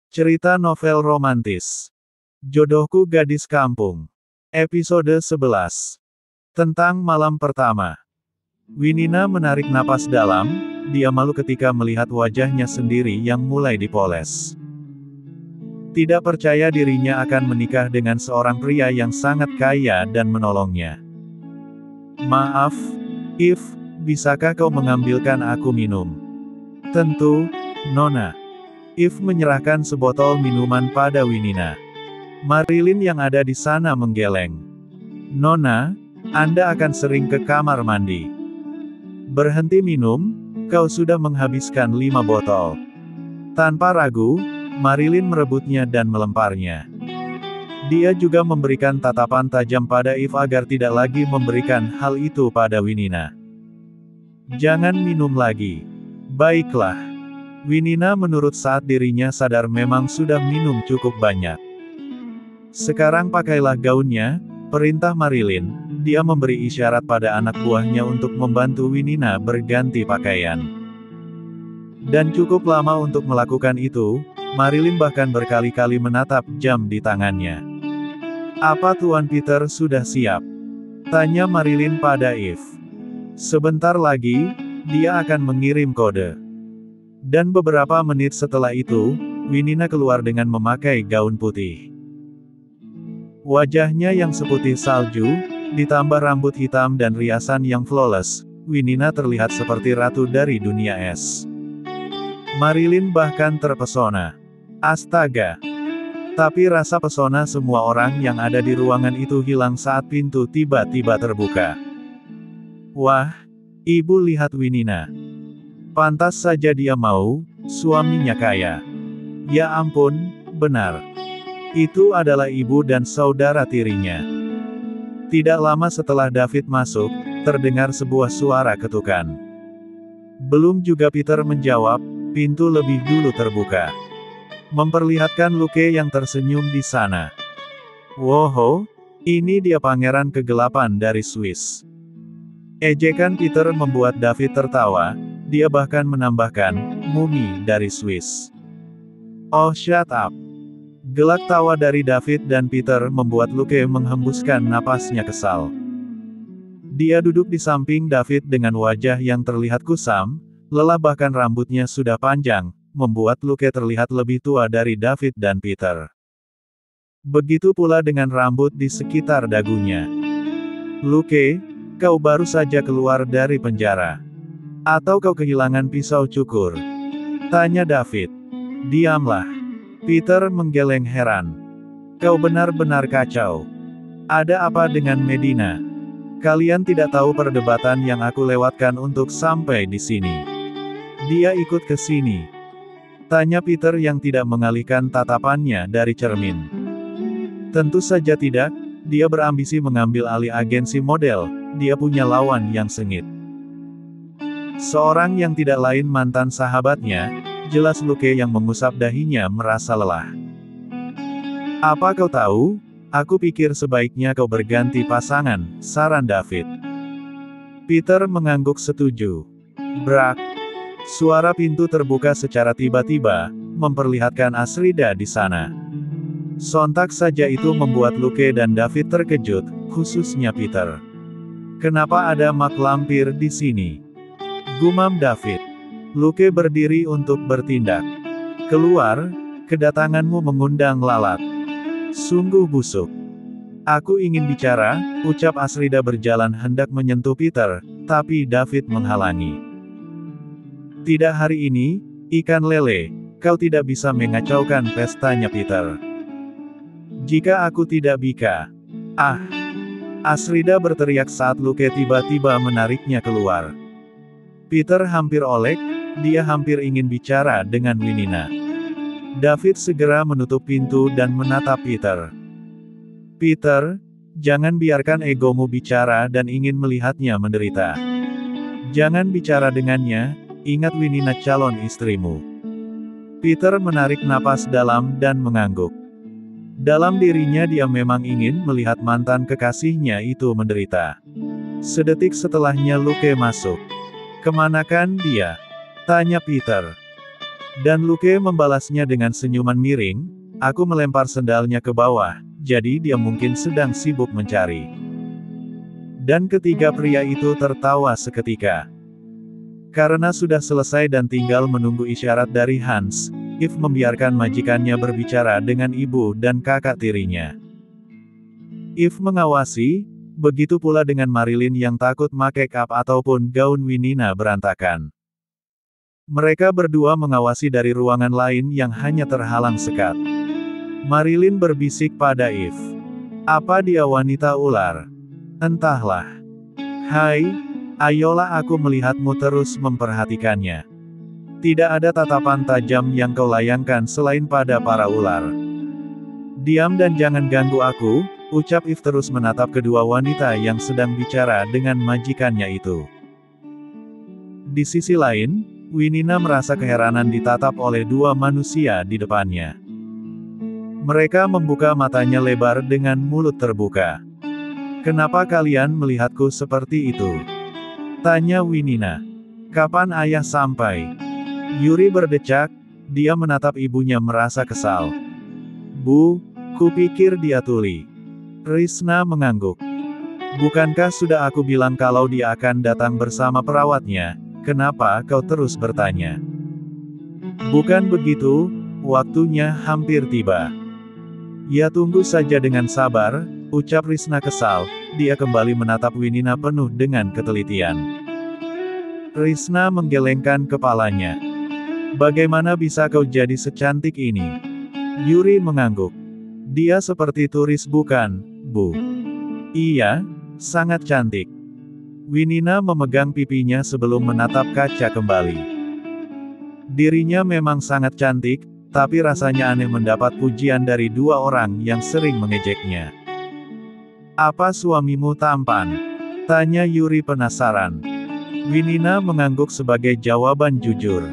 Cerita novel romantis. Jodohku Gadis Kampung. Episode 11. Tentang malam pertama. Winina menarik napas dalam, dia malu ketika melihat wajahnya sendiri yang mulai dipoles. Tidak percaya dirinya akan menikah dengan seorang pria yang sangat kaya dan menolongnya. Maaf, If, bisakah kau mengambilkan aku minum? Tentu, Nona. If menyerahkan sebotol minuman pada Winina. Marilyn yang ada di sana menggeleng. Nona, Anda akan sering ke kamar mandi. Berhenti minum, kau sudah menghabiskan 5 botol. Tanpa ragu, Marilyn merebutnya dan melemparnya. Dia juga memberikan tatapan tajam pada If agar tidak lagi memberikan hal itu pada Winina. Jangan minum lagi. Baiklah. Winina menurut saat dirinya sadar memang sudah minum cukup banyak. Sekarang pakailah gaunnya, perintah Marilyn. Dia memberi isyarat pada anak buahnya untuk membantu Winina berganti pakaian. Dan cukup lama untuk melakukan itu, Marilyn bahkan berkali-kali menatap jam di tangannya. Apa Tuan Peter sudah siap? Tanya Marilyn pada If. Sebentar lagi, dia akan mengirim kode. Dan beberapa menit setelah itu, Winina keluar dengan memakai gaun putih. Wajahnya yang seputih salju, ditambah rambut hitam dan riasan yang flawless, Winina terlihat seperti ratu dari dunia es. Marilyn bahkan terpesona. Astaga! Tapi rasa pesona semua orang yang ada di ruangan itu hilang saat pintu tiba-tiba terbuka. Wah, Ibu lihat Winina. Pantas saja dia mau, suaminya kaya. Ya ampun, benar. Itu adalah ibu dan saudara tirinya. Tidak lama setelah David masuk, terdengar sebuah suara ketukan. Belum juga Peter menjawab, pintu lebih dulu terbuka. Memperlihatkan Luke yang tersenyum di sana. Woho, ini dia pangeran kegelapan dari Swiss. Ejekan Peter membuat David tertawa. Dia bahkan menambahkan, mumi dari Swiss. Oh shut up. Gelak tawa dari David dan Peter membuat Luke menghembuskan napasnya kesal. Dia duduk di samping David dengan wajah yang terlihat kusam, lelah bahkan rambutnya sudah panjang, membuat Luke terlihat lebih tua dari David dan Peter. Begitu pula dengan rambut di sekitar dagunya. Luke, kau baru saja keluar dari penjara. Atau kau kehilangan pisau cukur? Tanya David. Diamlah. Peter menggeleng heran. Kau benar-benar kacau. Ada apa dengan Medina? Kalian tidak tahu perdebatan yang aku lewatkan untuk sampai di sini. Dia ikut ke sini. Tanya Peter yang tidak mengalihkan tatapannya dari cermin. Tentu saja tidak, dia berambisi mengambil alih agensi model, dia punya lawan yang sengit. Seorang yang tidak lain mantan sahabatnya, jelas Luke yang mengusap dahinya merasa lelah. Apa kau tahu? Aku pikir sebaiknya kau berganti pasangan, saran David. Peter mengangguk setuju. Brak. Suara pintu terbuka secara tiba-tiba, memperlihatkan Asrida di sana. Sontak saja itu membuat Luke dan David terkejut, khususnya Peter. Kenapa ada mak lampir di sini? Gumam David. Luke berdiri untuk bertindak. Keluar, kedatanganmu mengundang lalat. Sungguh busuk. Aku ingin bicara, ucap Asrida berjalan hendak menyentuh Peter, tapi David menghalangi. Tidak hari ini, ikan lele, kau tidak bisa mengacaukan pestanya Peter. Jika aku tidak bika. Ah! Asrida berteriak saat Luke tiba-tiba menariknya keluar. Peter hampir olek, dia hampir ingin bicara dengan Winina. David segera menutup pintu dan menatap Peter. Peter, jangan biarkan egomu bicara dan ingin melihatnya menderita. Jangan bicara dengannya, ingat Winina calon istrimu. Peter menarik napas dalam dan mengangguk. Dalam dirinya dia memang ingin melihat mantan kekasihnya itu menderita. Sedetik setelahnya Luke masuk. Kemanakan dia? Tanya Peter. Dan Luke membalasnya dengan senyuman miring, aku melempar sendalnya ke bawah, jadi dia mungkin sedang sibuk mencari. Dan ketiga pria itu tertawa seketika. Karena sudah selesai dan tinggal menunggu isyarat dari Hans, Yves membiarkan majikannya berbicara dengan ibu dan kakak tirinya. Yves mengawasi, begitu pula dengan Marilyn yang takut make up ataupun gaun Winina berantakan. Mereka berdua mengawasi dari ruangan lain yang hanya terhalang sekat. Marilyn berbisik pada Yves. Apa dia wanita ular? Entahlah. Hai, ayolah aku melihatmu terus memperhatikannya. Tidak ada tatapan tajam yang kau layangkan selain pada para ular. Diam dan jangan ganggu aku, ucap Yves terus menatap kedua wanita yang sedang bicara dengan majikannya itu. Di sisi lain, Winina merasa keheranan ditatap oleh dua manusia di depannya. Mereka membuka matanya lebar dengan mulut terbuka. Kenapa kalian melihatku seperti itu? Tanya Winina. Kapan ayah sampai? Yuri berdecak, dia menatap ibunya merasa kesal. Bu, kupikir dia tuli. Risna mengangguk. Bukankah sudah aku bilang kalau dia akan datang bersama perawatnya? Kenapa kau terus bertanya? Bukan begitu, waktunya hampir tiba. Ya tunggu saja dengan sabar, ucap Risna kesal, dia kembali menatap Winina penuh dengan ketelitian. Risna menggelengkan kepalanya. Bagaimana bisa kau jadi secantik ini? Yuri mengangguk. Dia seperti turis bukan, Bu? Iya, sangat cantik. Winina memegang pipinya sebelum menatap kaca kembali. Dirinya memang sangat cantik, tapi rasanya aneh mendapat pujian dari dua orang yang sering mengejeknya. Apa suamimu tampan? Tanya Yuri penasaran. Winina mengangguk sebagai jawaban jujur.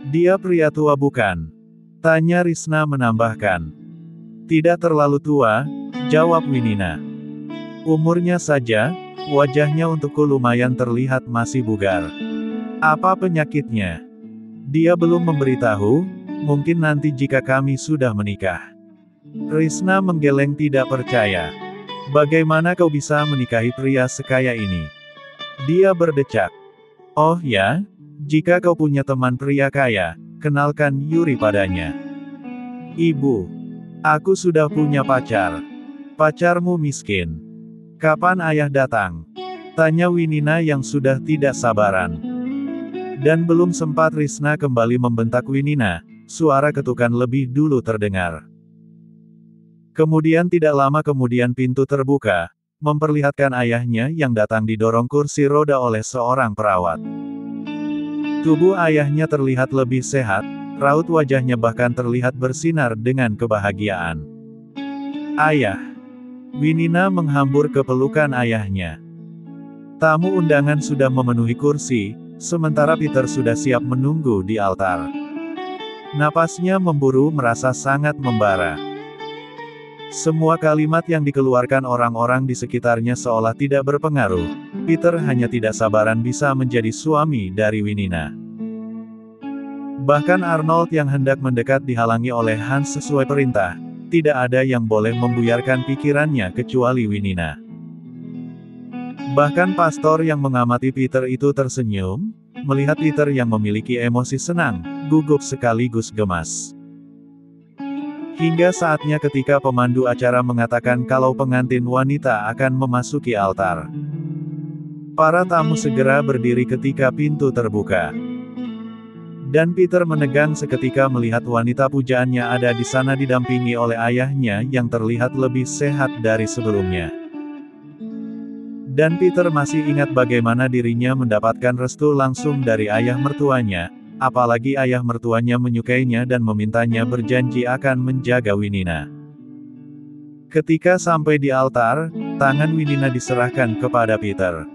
Dia pria tua bukan? Tanya Risna menambahkan. Tidak terlalu tua, jawab Winina. Umurnya saja, wajahnya untukku lumayan terlihat masih bugar. Apa penyakitnya? Dia belum memberitahu, mungkin nanti jika kami sudah menikah. Risna menggeleng tidak percaya. Bagaimana kau bisa menikahi pria sekaya ini? Dia berdecak. Oh ya, jika kau punya teman pria kaya, kenalkan Yuri padanya. Ibu, aku sudah punya pacar. Pacarmu miskin. Kapan ayah datang? Tanya Winina yang sudah tidak sabaran. Dan belum sempat Risna kembali membentak Winina, suara ketukan lebih dulu terdengar. Kemudian tidak lama kemudian pintu terbuka, memperlihatkan ayahnya yang datang didorong kursi roda oleh seorang perawat. Tubuh ayahnya terlihat lebih sehat, raut wajahnya bahkan terlihat bersinar dengan kebahagiaan. Ayah. Winina menghambur ke pelukan ayahnya. Tamu undangan sudah memenuhi kursi, sementara Peter sudah siap menunggu di altar. Napasnya memburu merasa sangat membara. Semua kalimat yang dikeluarkan orang-orang di sekitarnya seolah tidak berpengaruh. Peter hanya tidak sabaran bisa menjadi suami dari Winina. Bahkan Arnold yang hendak mendekat dihalangi oleh Hans sesuai perintah. Tidak ada yang boleh membuyarkan pikirannya kecuali Winina. Bahkan pastor yang mengamati Peter itu tersenyum, melihat Peter yang memiliki emosi senang, gugup sekaligus gemas. Hingga saatnya ketika pemandu acara mengatakan kalau pengantin wanita akan memasuki altar. Para tamu segera berdiri ketika pintu terbuka. Dan Peter menegang seketika melihat wanita pujaannya ada di sana didampingi oleh ayahnya yang terlihat lebih sehat dari sebelumnya. Dan Peter masih ingat bagaimana dirinya mendapatkan restu langsung dari ayah mertuanya, apalagi ayah mertuanya menyukainya dan memintanya berjanji akan menjaga Winina. Ketika sampai di altar, tangan Winina diserahkan kepada Peter.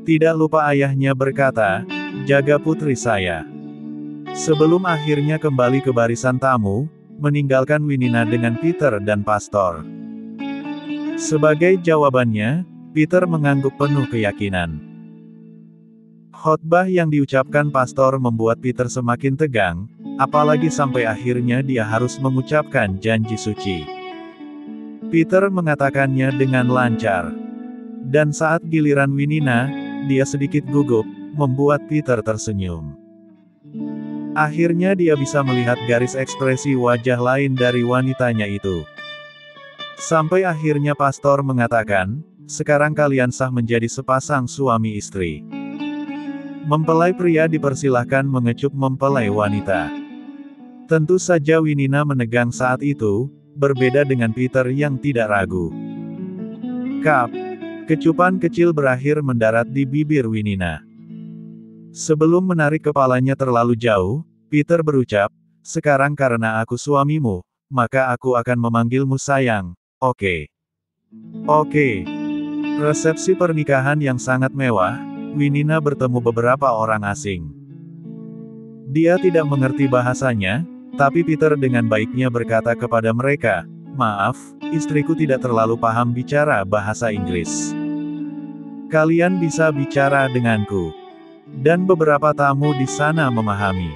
Tidak lupa ayahnya berkata, "Jaga putri saya." Sebelum akhirnya kembali ke barisan tamu, meninggalkan Winina dengan Peter dan pastor. Sebagai jawabannya, Peter mengangguk penuh keyakinan. Khotbah yang diucapkan pastor membuat Peter semakin tegang, apalagi sampai akhirnya dia harus mengucapkan janji suci. Peter mengatakannya dengan lancar. Dan saat giliran Winina, dia sedikit gugup, membuat Peter tersenyum. Akhirnya dia bisa melihat garis ekspresi wajah lain dari wanitanya itu. Sampai akhirnya pastor mengatakan, sekarang kalian sah menjadi sepasang suami istri. Mempelai pria dipersilahkan mengecup mempelai wanita. Tentu saja Winina menegang saat itu, berbeda dengan Peter yang tidak ragu. Kap. Kecupan kecil berakhir mendarat di bibir Winina. Sebelum menarik kepalanya terlalu jauh, Peter berucap, sekarang karena aku suamimu, maka aku akan memanggilmu sayang, oke? Oke. Resepsi pernikahan yang sangat mewah, Winina bertemu beberapa orang asing. Dia tidak mengerti bahasanya, tapi Peter dengan baiknya berkata kepada mereka, maaf, istriku tidak terlalu paham bicara bahasa Inggris. Kalian bisa bicara denganku. Dan beberapa tamu di sana memahami.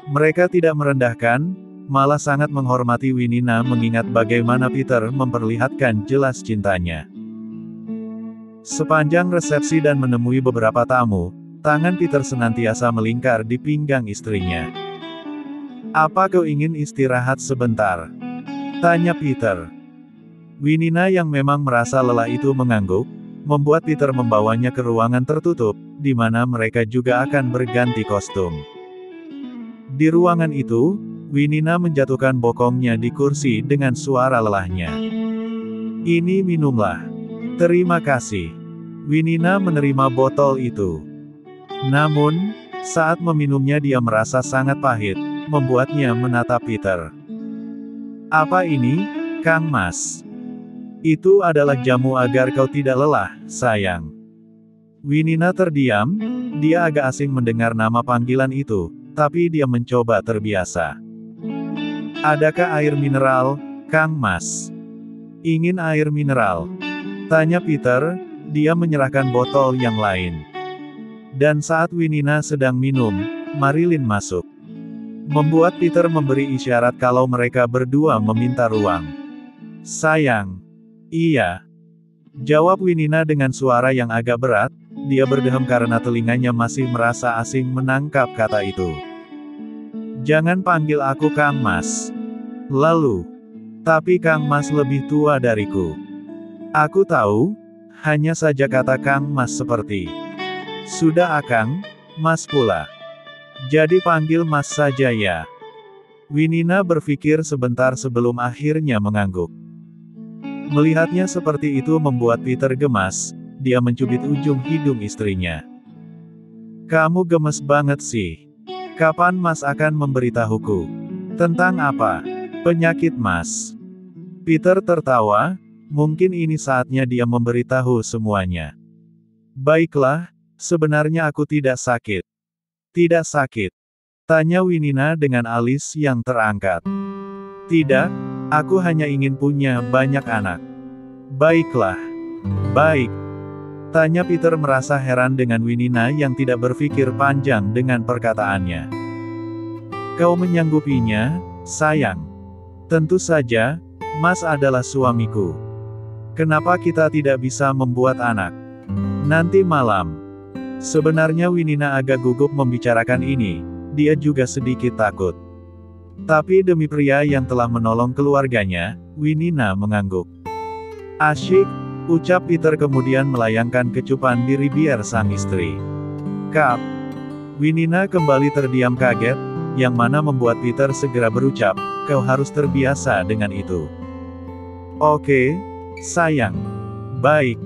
Mereka tidak merendahkan, malah sangat menghormati Winina mengingat bagaimana Peter memperlihatkan jelas cintanya. Sepanjang resepsi dan menemui beberapa tamu, tangan Peter senantiasa melingkar di pinggang istrinya. Apa kau ingin istirahat sebentar? Tanya Peter. Winina yang memang merasa lelah itu mengangguk, membuat Peter membawanya ke ruangan tertutup, di mana mereka juga akan berganti kostum. Di ruangan itu, Winina menjatuhkan bokongnya di kursi dengan suara lelahnya. Ini minumlah. Terima kasih. Winina menerima botol itu. Namun, saat meminumnya dia merasa sangat pahit, membuatnya menatap Peter. Apa ini, Kang Mas? Itu adalah jamu agar kau tidak lelah, sayang. Winina terdiam, dia agak asing mendengar nama panggilan itu, tapi dia mencoba terbiasa. Adakah air mineral, Kang Mas? Ingin air mineral? Tanya Peter, dia menyerahkan botol yang lain. Dan saat Winina sedang minum, Marilyn masuk. Membuat Peter memberi isyarat kalau mereka berdua meminta ruang. Sayang. Iya. Jawab Winina dengan suara yang agak berat, dia berdehem karena telinganya masih merasa asing menangkap kata itu. Jangan panggil aku Kang Mas. Lalu. Tapi Kang Mas lebih tua dariku. Aku tahu, hanya saja kata Kang Mas seperti. Sudah Akang, Mas pula. Jadi panggil Mas saja ya. Winina berpikir sebentar sebelum akhirnya mengangguk. Melihatnya seperti itu membuat Peter gemas, dia mencubit ujung hidung istrinya. Kamu gemes banget sih. Kapan Mas akan memberitahuku? Tentang apa? Penyakit Mas. Peter tertawa, mungkin ini saatnya dia memberitahu semuanya. Baiklah, sebenarnya aku tidak sakit. Tidak sakit? Tanya Winina dengan alis yang terangkat. Tidak. Aku hanya ingin punya banyak anak. Baiklah. Baik. Tanya Peter merasa heran dengan Winina yang tidak berpikir panjang dengan perkataannya. Kau menyanggupinya, sayang? Tentu saja, Mas adalah suamiku. Kenapa kita tidak bisa membuat anak? Nanti malam. Sebenarnya Winina agak gugup membicarakan ini, dia juga sedikit takut. Tapi demi pria yang telah menolong keluarganya, Winina mengangguk. Asyik, ucap Peter kemudian melayangkan kecupan di bibir sang istri. Kap. Winina kembali terdiam kaget, yang mana membuat Peter segera berucap, kau harus terbiasa dengan itu. Oke, sayang. Baik.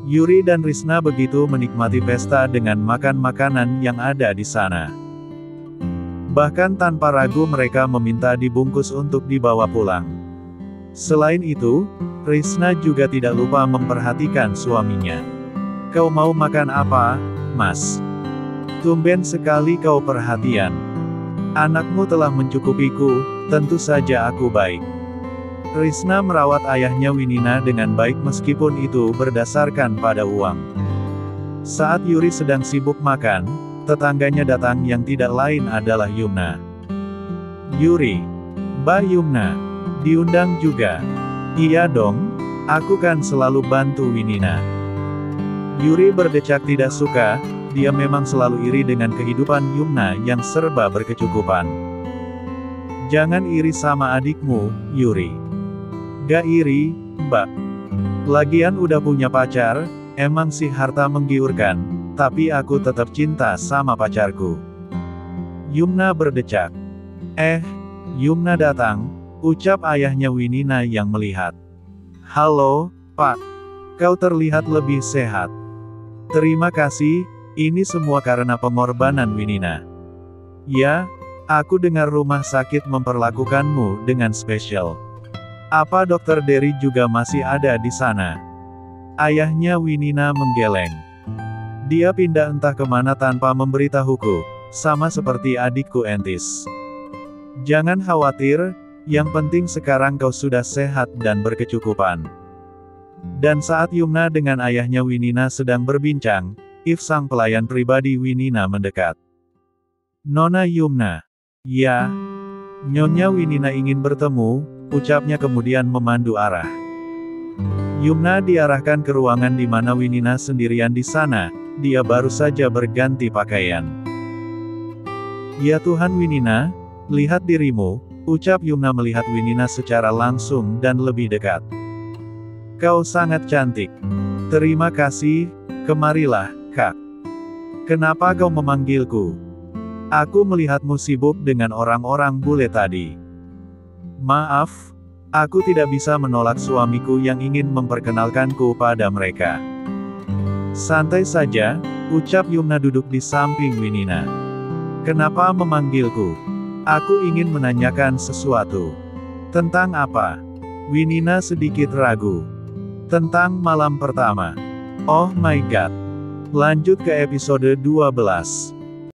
Yuri dan Risna begitu menikmati pesta dengan makan makanan yang ada di sana. Bahkan tanpa ragu mereka meminta dibungkus untuk dibawa pulang. Selain itu, Risna juga tidak lupa memperhatikan suaminya. Kau mau makan apa, Mas? Tumben sekali kau perhatian. Anakmu telah mencukupiku, tentu saja aku baik. Risna merawat ayahnya Winina dengan baik meskipun itu berdasarkan pada uang. Saat Yuri sedang sibuk makan, tetangganya datang yang tidak lain adalah Yumna. Yuri. Mbak Yumna. Diundang juga. Iya dong, aku kan selalu bantu Winina. Yuri berdecak tidak suka, dia memang selalu iri dengan kehidupan Yumna yang serba berkecukupan. Jangan iri sama adikmu, Yuri. Gak iri, Mbak. Lagian udah punya pacar, emang sih harta menggiurkan, tapi aku tetap cinta sama pacarku. Yumna berdecak. Yumna datang, ucap ayahnya Winina yang melihat. Halo, Pak. Kau terlihat lebih sehat. Terima kasih, ini semua karena pengorbanan Winina. Ya, aku dengar rumah sakit memperlakukanmu dengan spesial. Apa Dokter Derry juga masih ada di sana? Ayahnya Winina menggeleng. Dia pindah entah kemana tanpa memberitahuku, sama seperti adikku Entis. Jangan khawatir, yang penting sekarang kau sudah sehat dan berkecukupan. Dan saat Yumna dengan ayahnya Winina sedang berbincang, If sang pelayan pribadi Winina mendekat. Nona Yumna. Ya. Nyonya Winina ingin bertemu, ucapnya kemudian memandu arah. Yumna diarahkan ke ruangan di mana Winina sendirian di sana, dia baru saja berganti pakaian. Ya Tuhan Winina, lihat dirimu, ucap Yumna melihat Winina secara langsung dan lebih dekat. Kau sangat cantik. Terima kasih, kemarilah, Kak. Kenapa kau memanggilku? Aku melihatmu sibuk dengan orang-orang bule tadi. Maaf, aku tidak bisa menolak suamiku yang ingin memperkenalkanku pada mereka. Santai saja, ucap Yumna duduk di samping Winina. Kenapa memanggilku? Aku ingin menanyakan sesuatu. Tentang apa? Winina sedikit ragu. Tentang malam pertama. Oh my god. Lanjut ke episode 12.